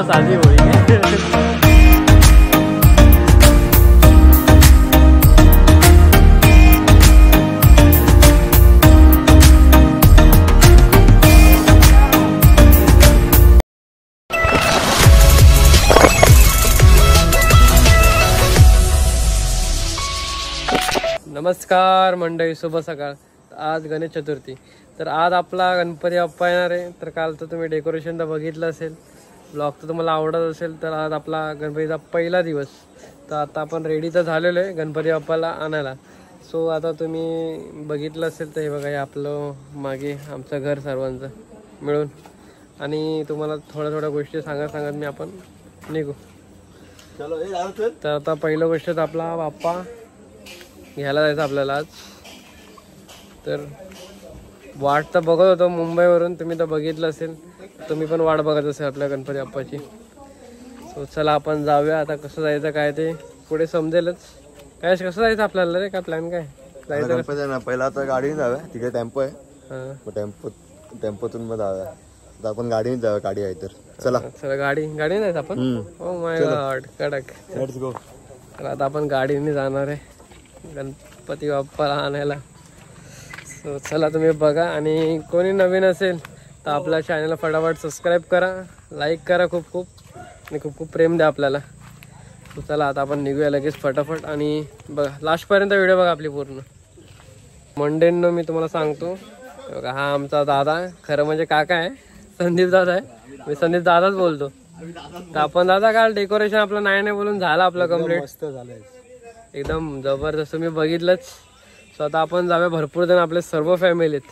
साधी होळी नमस्कार मंडळी, शुभ सकाळ। आज गणेश चतुर्थी, तर आज आपला गणपती बाप्पा येणार आहे। तर काल तर तुम्ही डेकोरेशन तर बघितलं असेल, ब्लॉग तर तुम्हाला आवडत असेल। तर आज आपला गणपतीचा पहिला दिवस, तर आता आपण रेडी तर झालेलो आहे गणपती बाप्पाला आणायला। सो आता तुम्ही बघितलं असेल तर हे बघा, हे आपलं मागे आमचं घर सर्वांचं मिळून, आणि तुम्हाला थोड्या गोष्टी सांगत मी आपण निघू। तर आता पहिलं गोष्ट तर आपला बाप्पा घ्यायला जायचं आपल्याला आज। तर वाट तर बघत होतो मुंबईवरून, तुम्ही तर बघितलं असेल, तुम्ही पण वाट बघत असेल आपल्या गणपती बाप्पाची। सो चला आपण जाऊया। आता कसं जायचं काय ते पुढे समजेलच। काय कसं जायचं आपल्याला रे, काय प्लॅन काय जायचं ना? पहिला आता गाडीने जाऊया, तिकडे टेम्पो आहे, टेम्पोतून मग जाऊया। आता आपण गाडीने जाऊया, गाडी आहे तर चला। चला गाडी जायचं आपण। ओ माय गॉड, कडक, लेट्स गो। तर आता आपण गाडीने जाणार आहे गणपती बाप्पाला आणायला। सो चला तुम्ही बघा, आणि कोणी नवीन असेल तर आपल्या चॅनलला फटाफट सबस्क्राईब करा, लाईक करा खूप आणि खूप प्रेम द्या आपल्याला। सो चला आता आपण निघूया लगेच फटाफट, आणि बघा लास्टपर्यंत व्हिडिओ बघा आपली पूर्ण। मंडेंनो मी तुम्हाला सांगतो बघा, हा आमचा दादा, खरं म्हणजे काका आहे, संदीप दादा आहे, मी संदीप दादाच बोलतो। तर आपण दादा काल डेकोरेशन आपलं नाही बोलून झालं आपलं कम्प्लीट, मस्त झालंय एकदम जबरदस्त, तुम्ही बघितलंच। सो आता आपण जाऊया, भरपूर जण आपले सर्व फॅमिली आहेत,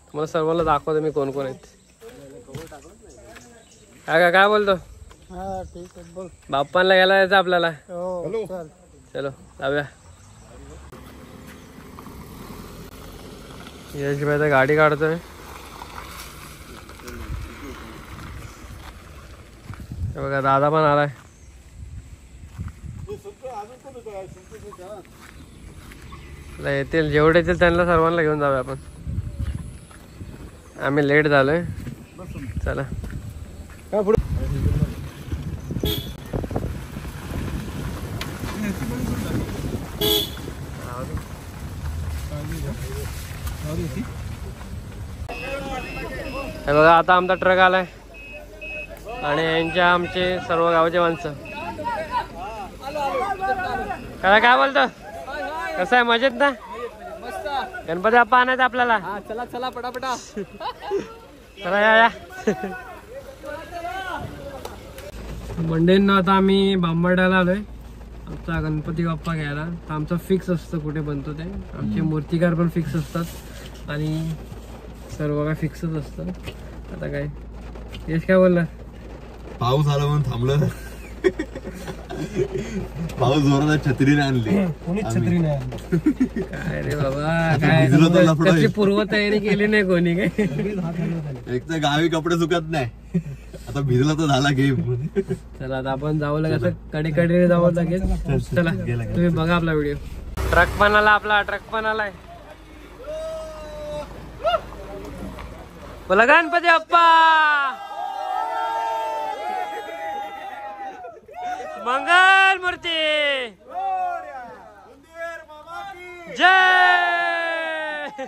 तुम्हाला सर्वांना दाखवतो मी कोण कोण आहेत। काय बोलतो? बाप्पांना घ्यायला जायचं आपल्याला, चलो जाऊया। यश भाई तर गाडी काढतोय, बघा दादा पण आलाय। येतील जेवढे येतील त्यांना सर्वांना घेऊन जाऊया आपण, आम्ही लेट झालोय। चला हे बघा, आता आमचा ट्रक आलाय आणि यांच्या आमचे सर्व गावचे माणसं। काय बोलतो, कसं आहे, मजेत ना? गणपती बाप्पा आणायचं आपल्याला, चला पटापटा चला या। मंडेंना आता आम्ही बांबर्ड्याला आलोय आमचा गणपती बाप्पा घ्यायला। तर आमचं फिक्स असतं कुठे बनतो ते, आमचे मूर्तिकार पण फिक्स असतात आणि सर्व काय फिक्सच असतं। आता काय यश काय बोलला? पाऊस आला म्हणून थांबलं, पाऊस जोरात छत्री नाही आणली, कोणीच छत्री नाही आणली। काय रे बाबा, काय पूर्व तयारी केली नाही कोणी काय? एक तर गावी कपडे सुकत नाही, आता भिजला तर झाला गेम। चला आता आपण जाऊ लागेल, कडे जावं लागेल। चला तुम्ही बघा आपला व्हिडिओ। ट्रक पण आला, आपला ट्रक पण आलाय। बोला गणपती बाप्पा मंगल मूर्ती जय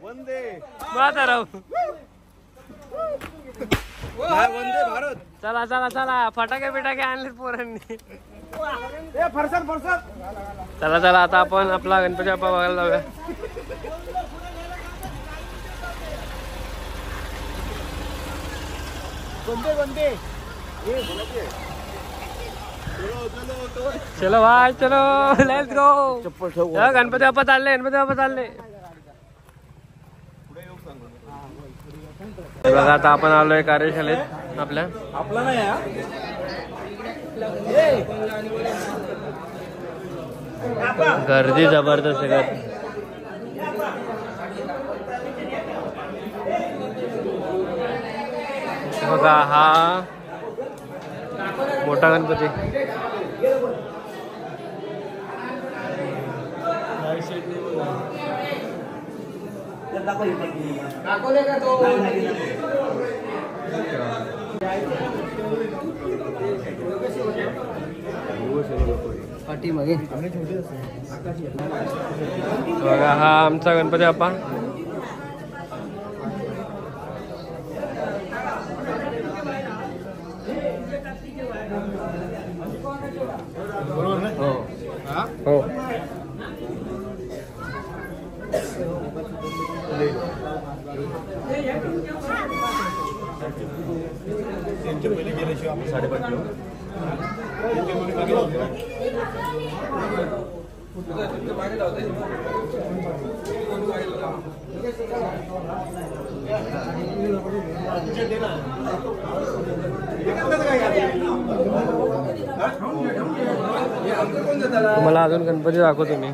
वंदे मातरम। वंदे भारत। चला फटाके आणले पोरांनी। चला आता आपण आपला गणपती बाप्पा बघायला जाऊया। वंदे चलो भाई, चलो लेट्स गो। गणपती बाप्पा चालले। बघा आता आपण आलोय कार्यशाळेत आपल्या, आपला नाही गर्दी जबरदस्त आहे। बघा हा मोठा गणपती, बघा हा आमचा गणपती बाप्पा. हो पहिले गेल्याशिवाय आपण 5.5 किलो तुम्हाला अजून गणपती दाखवतो मी.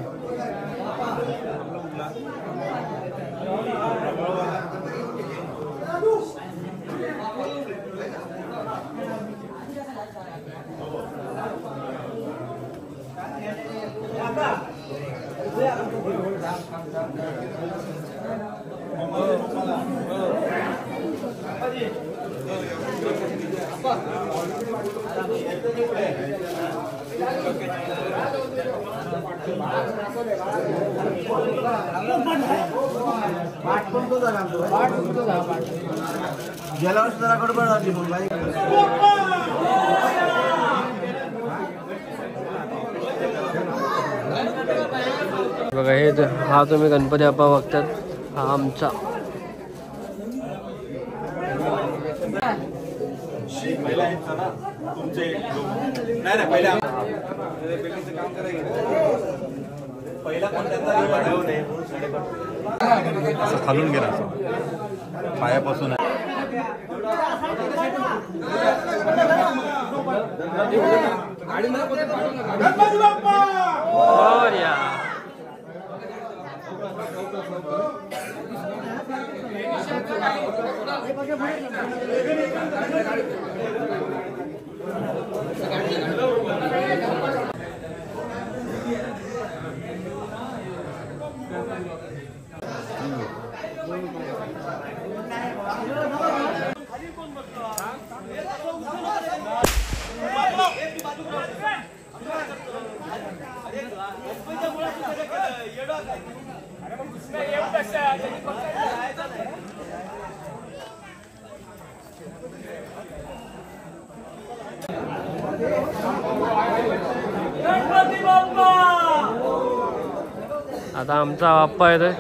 गेल्या वर्षी जरा गडबड झाली मग बाई. बघा हे हा तुम्ही गणपती बाप्पा बघतात हा आमचा. असं खालून गेला असं पायापासून आता आमचा बाप्पा येतोय.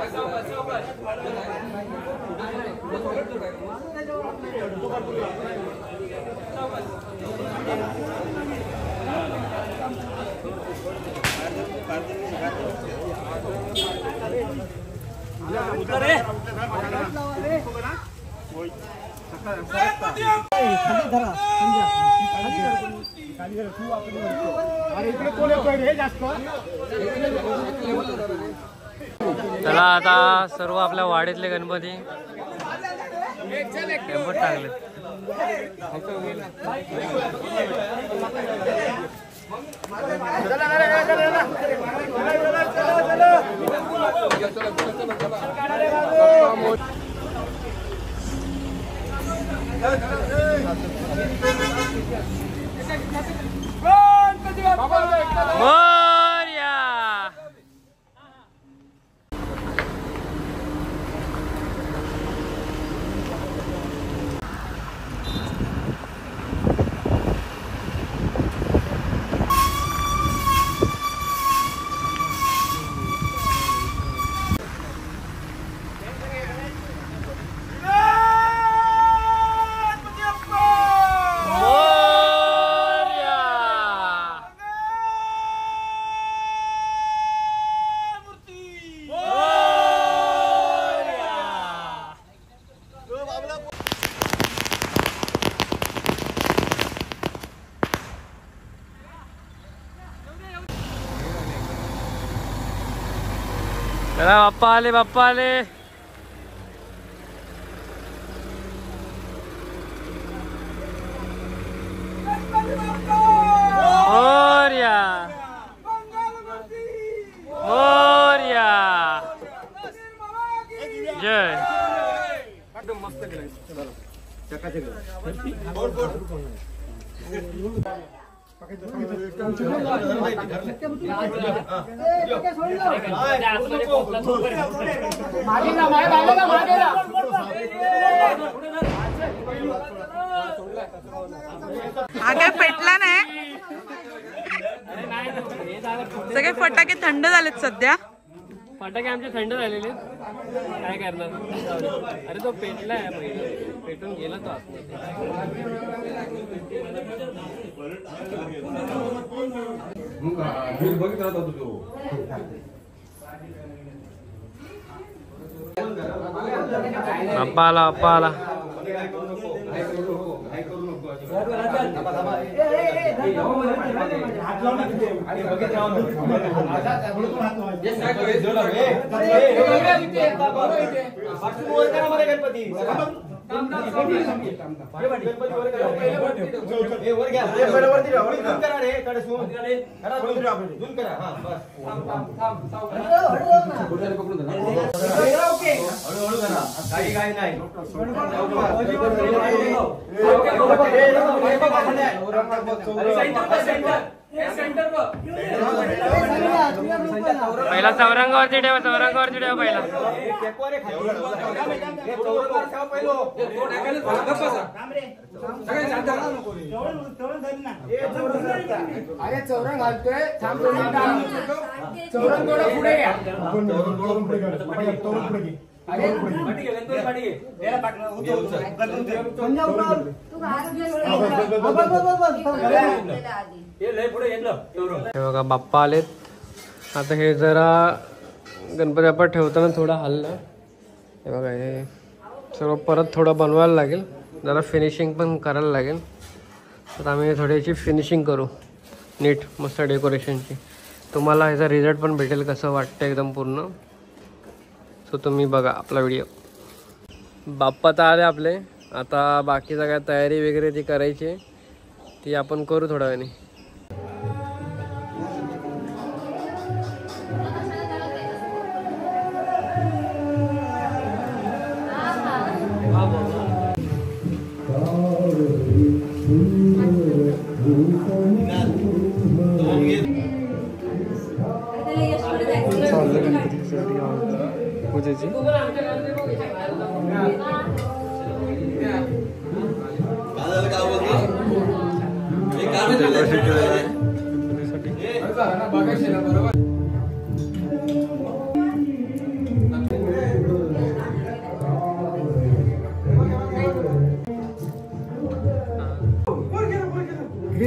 चला आता सर्व आपल्या वाडीतले गणपती टेम्पोत टाकले. चला बाप्पा आले, बाप्पा आले. मोरया मोरया जय. एकदम मस्त केलं. हा काय पेटला नाही. सगळे फटाके थंड झालेत सध्या. फटाके आमचे थंड झालेले काय करणार. अरे तो पेटलाय पहिले, पेटून गेला तो अप्पा आला अप्पा आला. पहिला चौरंगावरती ठेवा, चौरंगावरती ठेवा पहिला. अरे चौरंग घालतोय, चौरंग थोडं पुढे घ्या. हे बघा बाप्पा आलेत. आता हे जरा गणपती बाप्पा ठेवताना थोडं हल्लं. हे बघा हे सर्व परत थोडं बनवायला लागेल, जरा फिनिशिंग पण करायला लागेल. तर आम्ही थोडीशी फिनिशिंग करू नीट मस्त डेकोरेशनची. तुम्हाला ह्याचा रिझल्ट पण भेटेल कसं वाटतं एकदम पूर्ण. सो तुम्ही बघा आपला व्हिडिओ. बाप्पा तर आले आपले. आता बाकी सगळ्या तयारी वगैरे ती करायची, ती आपण करू थोड्या वेळाने. पूजेची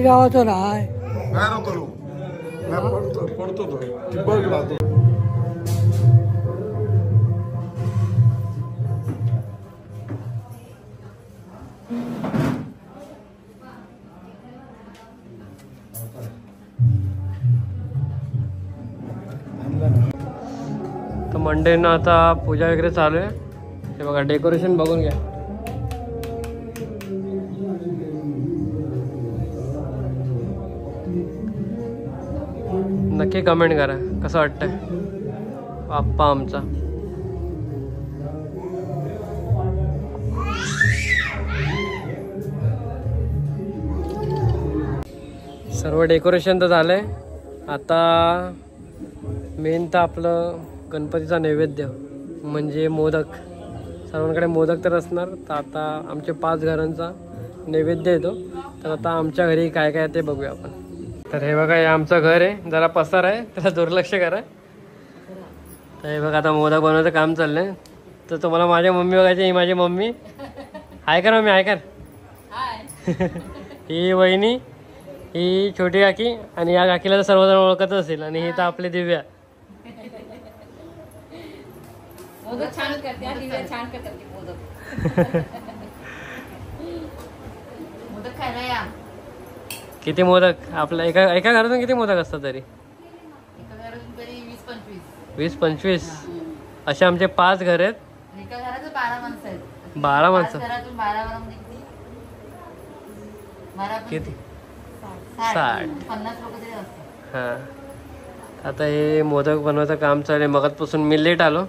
गावाचं राय तर मंडेनं आता पूजा वगैरे चालू आहे. हे बघा डेकोरेशन बघून घ्या. नक्की कमेंट करा कसं वाटतंय बाप्पा आमचा. सर्व डेकोरेशन तर झालंय. आता मेन तर आपलं गणपतीचा नैवेद्य म्हणजे मोदक. सर्वांकडे मोदक तर असणार. तर आता आमचे 5 घरांचा नैवेद्य येतो. तर आता आमच्या घरी काय काय ते बघूया आपण. तर हे बघा हे आमचं घर आहे, जरा पसार आहे, त्याला दुर्लक्ष करा. तर हे बघा आता मोदक बनवायचं काम चाललंय. तर तुम्हाला माझी मम्मी बघायची. ही माझी मम्मी. हाय कर मम्मी, हाय कर. ही वहिनी, ही छोटी काकी, आणि या काकीला तर सर्वजण ओळखत असेल. आणि ही तर आपली दिव्या. मोदक छान करते, दिव्या छान करते मोदक. मोदक खायला या. किती मोदक आपल्या एका घरातून किती मोदक असतात तरी? एका घरातून तरी 20-25. 20-25 असे आमचे 5 घर आहेत. एका घरातून 12 माणसं आहेत. 12 माणसं. घरातून 12 मध्ये किती? 60 50 लोक तरी असतात. हां. आता हे मोदक बनवायचं काम चालू आहे. मगाचपासून मी लेट आलो.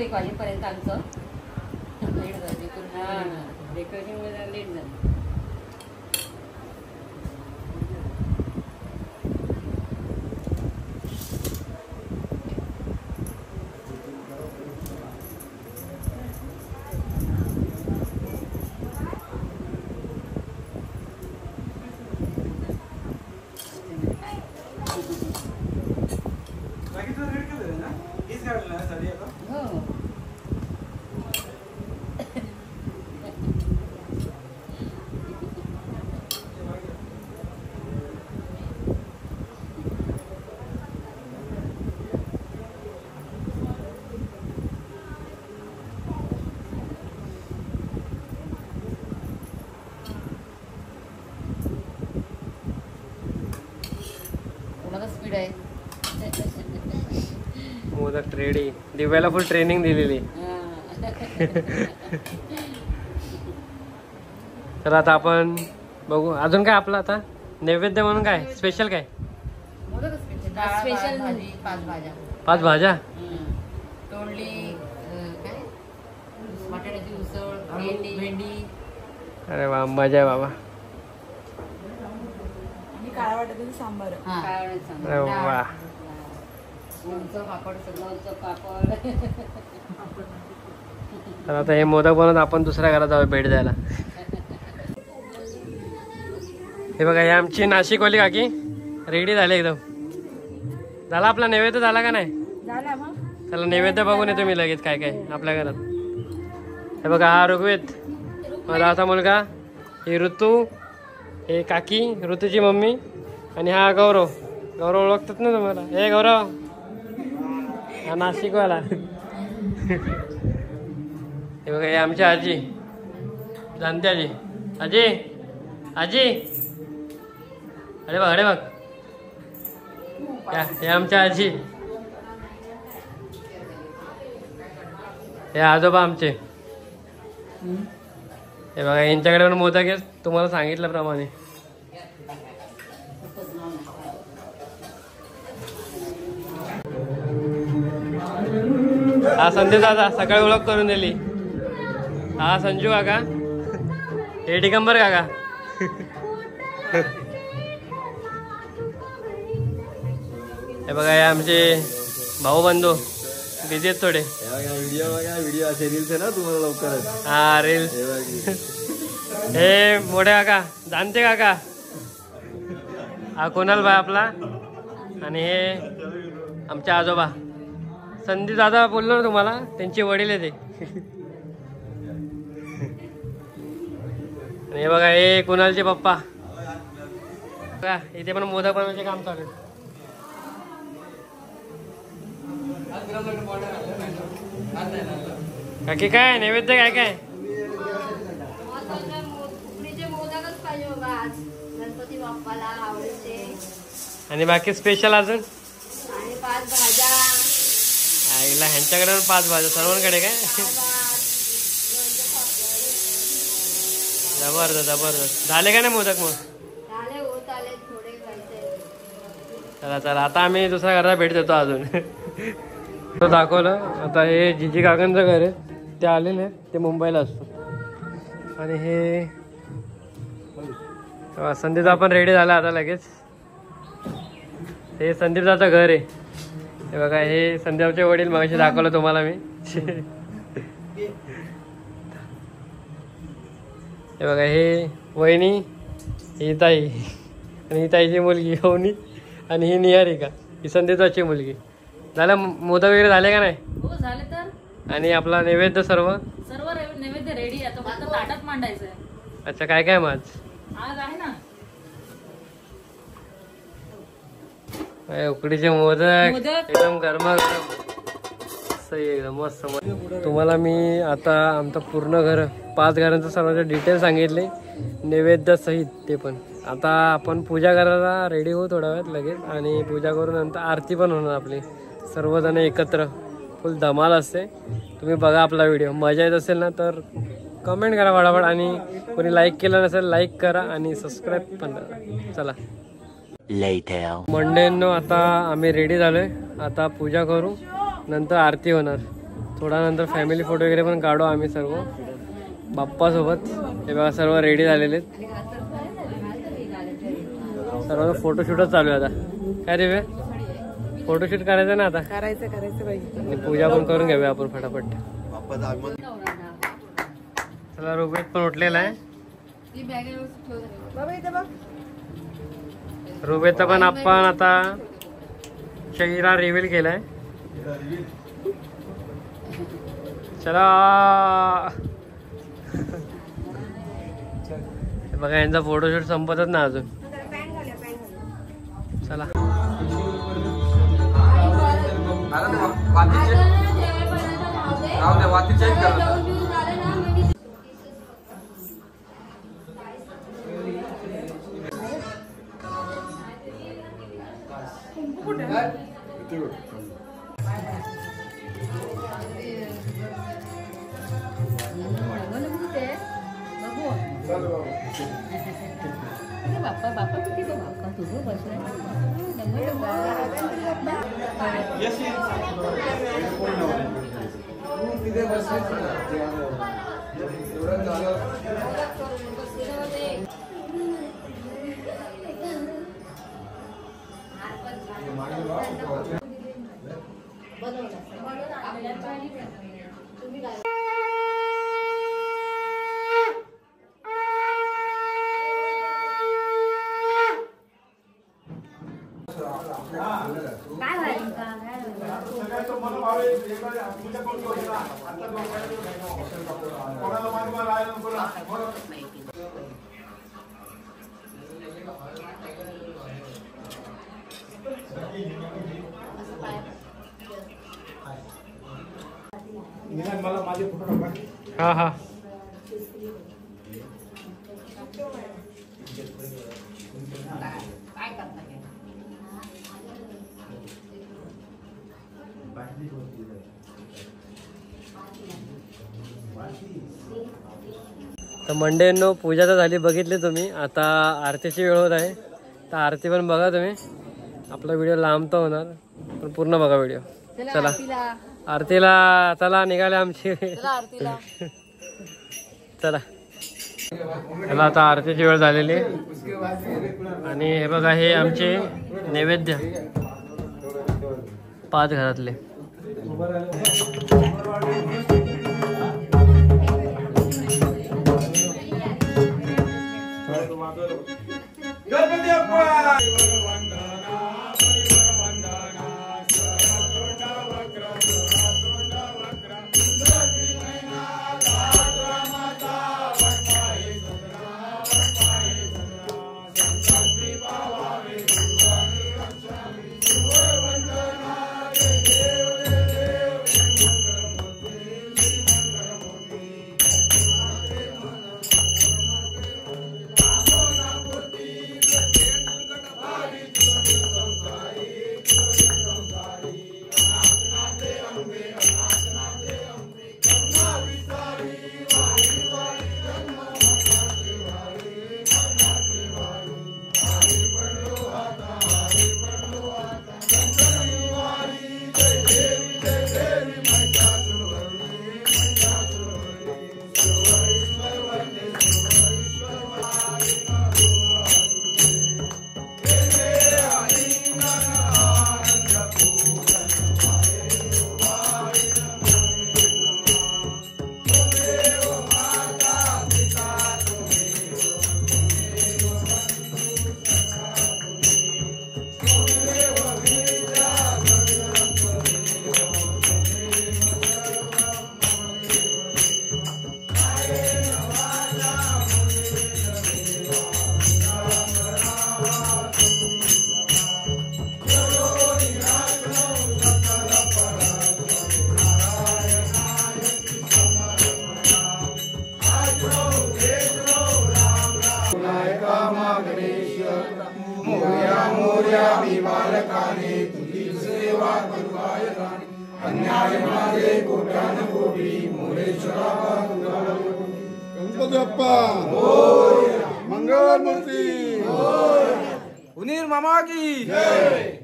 1 वाजेपर्यंत आमचं लेट झाली. डेकोरेशन मध्ये लेट झालं. स्पीड आहे. मोदक रेडी. दिव्याला फुल ट्रेनिंग दिलेली. तर आता आपण बघू अजून काय आपलं आता नैवेद्य म्हणून काय स्पेशल काय. स्पेशल भाजी 5 भाज्या. 5 भाज्या. तोंडली काय बटाट्याची उसळ, भेंडी. अरे वा मजा आहे बाबा. काळा वाटायचं सांबार. अरे वा. लोणचं पापड सगळं पापड. तर आता हे मोदक बनवून आपण दुसऱ्या घरात जाऊ भेट द्यायला. हे बघा हे आमची नाशिकवाली काकी रेडी झाले एकदम. झाला आपला नैवेद्य झाला का नाही. चला नैवेद्य बघून येतो मी लगेच काय काय आपल्या घरात. हे बघा हा ऋग्वेद माझा असा मुलगा. ही ऋतू. हे काकी ऋतूची मम्मी. आणि हा गौरव. गौरव ओळखतात ना तुम्हाला. हे गौरव हा नाशिकवाला. हे बघा हे आमची आजी जाणते आजी. आजी आजी अरे बघ अरे बघ हे आमच्या आजी. हे आजोबा आमचे. हे बघा यांच्याकडे पण मोदक आहे तुम्हाला सांगितल्याप्रमाणे. हा संदेश दादा सकाळी ओळख करून दिली. हा संजू काका. हे दिगंबर काका. हे बघा हे आमचे भाऊ बंधू बिझी आहेत थोडे. व्हिडिओ असे रील्स आहे ना तुम्हाला लवकरच. हा रील्स. हे मोठे काका जाणते काका. हा कोणाल भाई आपला. आणि हे आमचे आजोबा संदीप दादा बोललो ना तुम्हाला त्यांचे वडील आहे ते. आणि हे बघा हे कुणालचे पप्पा. बघा इथे पण मोदक बनवायचे काम चालू आहे. काकी काय नैवेद्य काय काय. उकडीचे मोदकच पाहिजे बाबा आज गणपती बाप्पाला आवडते. आणि बाकी स्पेशल अजून आणि 5 भाज्या. आईला ह्यांच्याकडे पण 5 भाज्या सर्वांकडे काय. जबरदस्त जबरदस्त. झाले का नाही मोदक मग. झाले होत आले थोडे खायचे. चला चला आता आम्ही दुसऱ्या घराला भेट देतो अजून. तो दाखवलं. आता हे जिजी काकांचं घर आहे ते आलेले ते मुंबईला असतो. आणि हे संदीप आपण रेडी झाला आता लगेच. हे संदीपदाचं घर आहे. हे बघा हे संदीपचे वडील मगाशी दाखवलं तुम्हाला मी. हे बघा हे वहिनी ही ताई आणि ही ताईची मुलगी होनी आणि ही निहारिका ही संदीपची मुलगी. झालं मोदक वगैरे झाले का नाही. हो झाले तर. आणि आपला नैवेद्य सर्व नैवेद्य रेडी. आता फक्त ताटात मांडायचं आहे. अच्छा काय काय मग आज आहे ना उकडीचे मोदक एकदम गरमागरम. सही एकदम मस्त. तुम्हाला मी आता आमचं पूर्ण घर 5 घरांचं सर्वांचे डिटेल सांगितले नैवेद्य सहित. ते पण आता आपण पूजा करायला रेडी होऊ थोड्या वेळात लगेच. आणि पूजा करून नंतर आरती पण होणार आपली सर्वजण एकत्र. फुल धमाल असते. तुम्ही बघा आपला व्हिडिओ. मजा येत असेल ना तर कमेंट करा फटाफट. आणि कोणी लाईक केलं नसेल लाईक करा आणि सबस्क्राईब पण करा. चला मंडेंनो आता आम्ही रेडी झालोय. आता पूजा करू नंतर आरती होणार. थोडा नंतर फॅमिली फोटो वगैरे पण काढू आम्ही सर्व बाप्पासोबत. हे बघा सर्व रेडी झालेले आहेत. सर्व फोटोशूटच चालू आहे आता. काय रे बे फोटोशूट करायचं ना आता. करायचं पाहिजे. आणि पूजा पण करून घ्यावी आपण फटाफट. बाप्पाचं आगमन. चला रुपेश पण उठलेला आहे. रुपेशचा पण आपण आता चेहरा रिव्हील केलाय. चला बघा यांचा फोटोशूट संपतच ना अजून. चला बाप्पा किती बाप्पा तुझं बसलाय. हा हा तर मंडळींनो पूजा तर झाली बघितली तुम्ही. आता आरतीची वेळ होत आहे. तर आरती पण बघा तुम्ही. आपला व्हिडिओ लांब तर होणार पण पूर्ण बघा व्हिडिओ. चला आरतीला चला निघाले आमची. चला चला आता आरतीची वेळ झालेली आणि हे बघा हे आमचे नैवेद्य 5 घरातले. गणपती बाप्पा मंगल मूर्ती उनीर मामा की जय.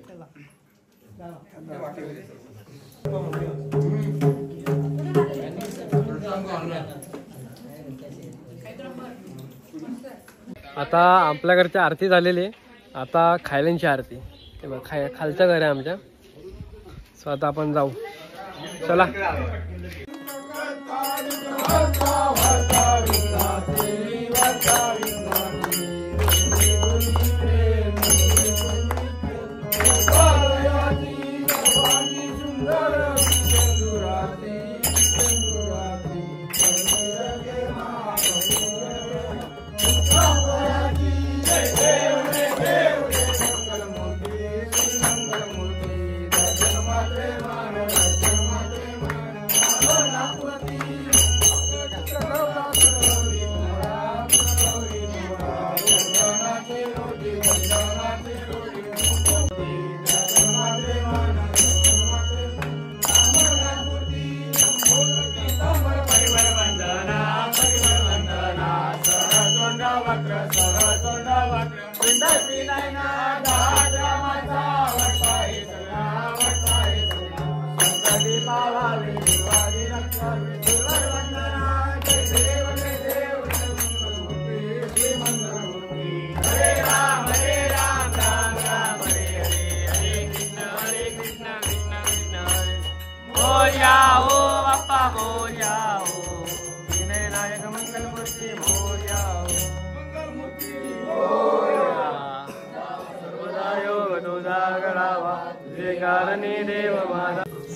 आता आपल्याकडची आरती झालेली आहे. आता खायल्यांची आरती. ते बघ खालचं घर आहे आमच्या. सो आता आपण जाऊ. चला.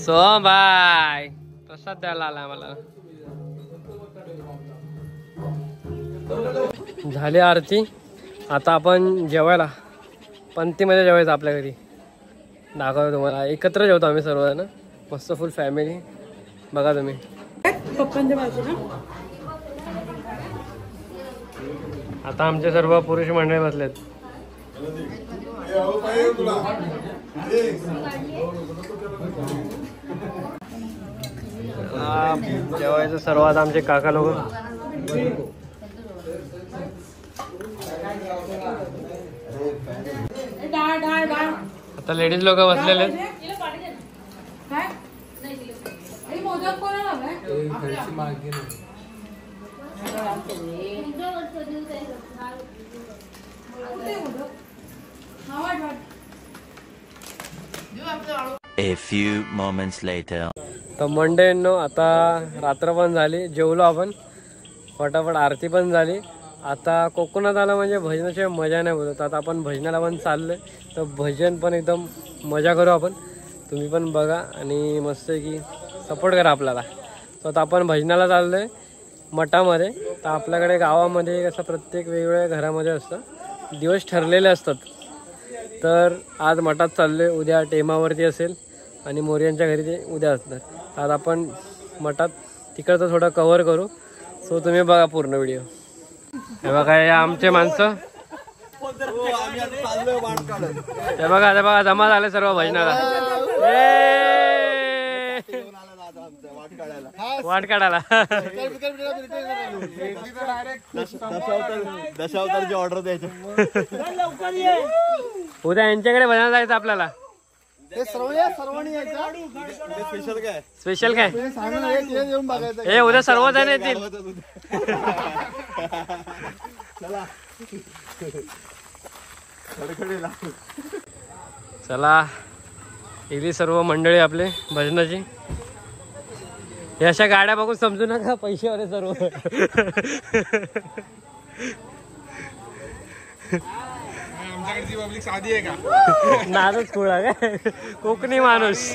सो बाय प्रसाद द्यायला आला मला. झाली आरती. आता आपण जेवायला पंक्तीमध्ये जेवायचं आपल्या घरी. दाखवतो तुम्हाला. एकत्र जेवतो आम्ही सर्वजण. मस्त फुल फॅमिली. बघा तुम्ही. आता आमचे सर्व पुरुष मंडळी बसलेत. जेवायचं सर्वात आमचे काका लोक. आता लेडीज लोक बसलेले आहेत. A few moments later. तर मंडळींनो आता रात्र पण झाली. जेवलो आपण फटाफट. आरती पण झाली. आता कोकणात आला म्हणजे भजनाची मजा नाही बोलत. आता आपण भजनाला पण चाललोय. तर भजन पण एकदम मजा करू आपण. तुम्ही पण बघा आणि मस्त की सपोर्ट करा आपल्याला. तर आता आपण भजनाला चाललोय मठामध्ये. तर आपल्याकडे गावामध्ये कसं प्रत्येक वेगवेगळ्या घरामध्ये असतं. दिवस ठरलेले असतात. तर आज मठात चाललोय. उद्या टेमावरती असेल आणि मोर्यांच्या घरी ते उद्या असणार. आज आपण मठात तिकडचं थोडं कव्हर करू. सो तुम्ही बघा पूर्ण व्हिडिओ. हे बघा हे आमचे माणसं. हे बघा जमा झाले सर्व भजनाला. वाट काढायला. दशावतारची ऑर्डर द्यायची. उद्या यांच्याकडे भजनाला जायचं आपल्याला. स्पेशल काय हे उद्या सर्वजण येतील. चला इथली सर्व मंडळी आपले भजनाची. हे अशा गाड्या बघून समजू नका पैसेवाले सर्व. आमच्याकडची पब्लिक साधी आहे का? नादच खुळा काय कोकणी माणूस.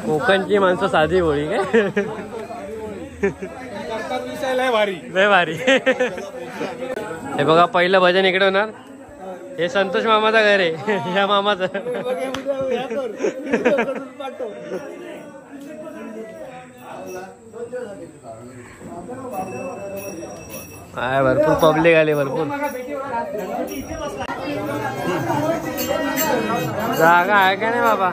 कोकणची माणसं साधी बोळी काय. लय भारी लय भारी. हे बघा पहिलं भजन इकडे होणार. हे संतोष मामाचं घर आहे. ह्या मामाचं. हाय भरपूर पब्लिक आली. भरपूर जागा आहे का नाही बाबा.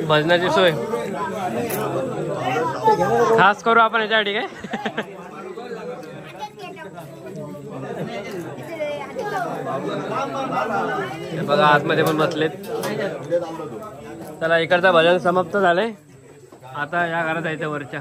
भजनाची सोय खास करू आपण याच्यासाठी काय. हे बघा आतमध्ये पण बसलेत. चला इकडचं भजन समाप्त झालंय. आता या घरात जायचं वरच्या.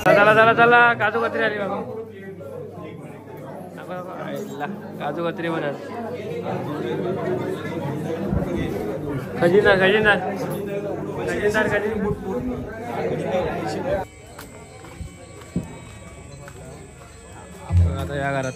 चला चला चला काजू कत्री आली बाबा. काजू कत्री म्हणा. खजिनदार खजिनदार खजिनदार आता या घरात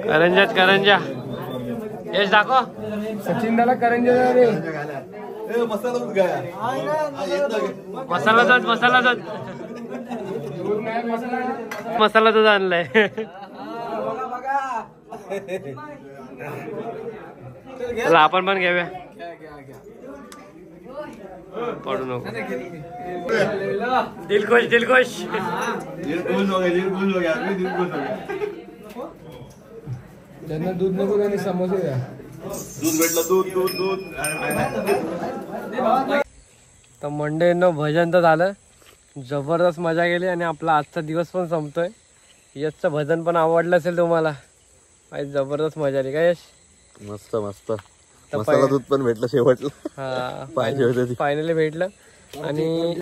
करंजात करंजा यश दाखव. सचिन दाला करंजे रे. मसाला दूध मसाला दूध आणलाय. चला आपण पण घेऊया. पडू नको. दिलखुश त्यांना दूध नको आणि समोसे द्या. दूध भेटलं दूध. तर मंडळींनो भजन तर झालं, जबरदस्त मजा गेली आणि आपला आजचा दिवस पण संपतोय. यशचं भजन पण आवडलं असेल तुम्हाला. जबरदस्त मजा आली का यश? मस्त मसाला दूध पण भेटलं शेवटला. हा पाहिजे होते फायनली भेटलं. आणि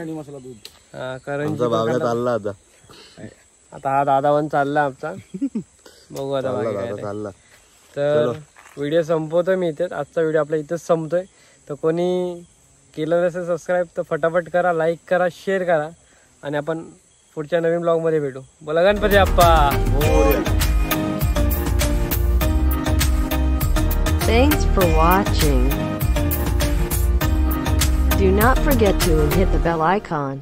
करंजी भावना चालला आता हा दादा पण चालला आमचा. बघू आता बाकी काय ते. चालला. तर व्हिडिओ संपवतोय मी इथेच. आजचा व्हिडिओ आपला इथेच संपतोय. तर कोणी केलं नसेल सबस्क्राईब तर फटाफट करा, लाईक करा, शेअर करा आणि आपण पुढच्या नवीन ब्लॉग मध्ये भेटू. बोला Ganpati Bappa. Thanks for watching. Do not forget to hit the bell icon.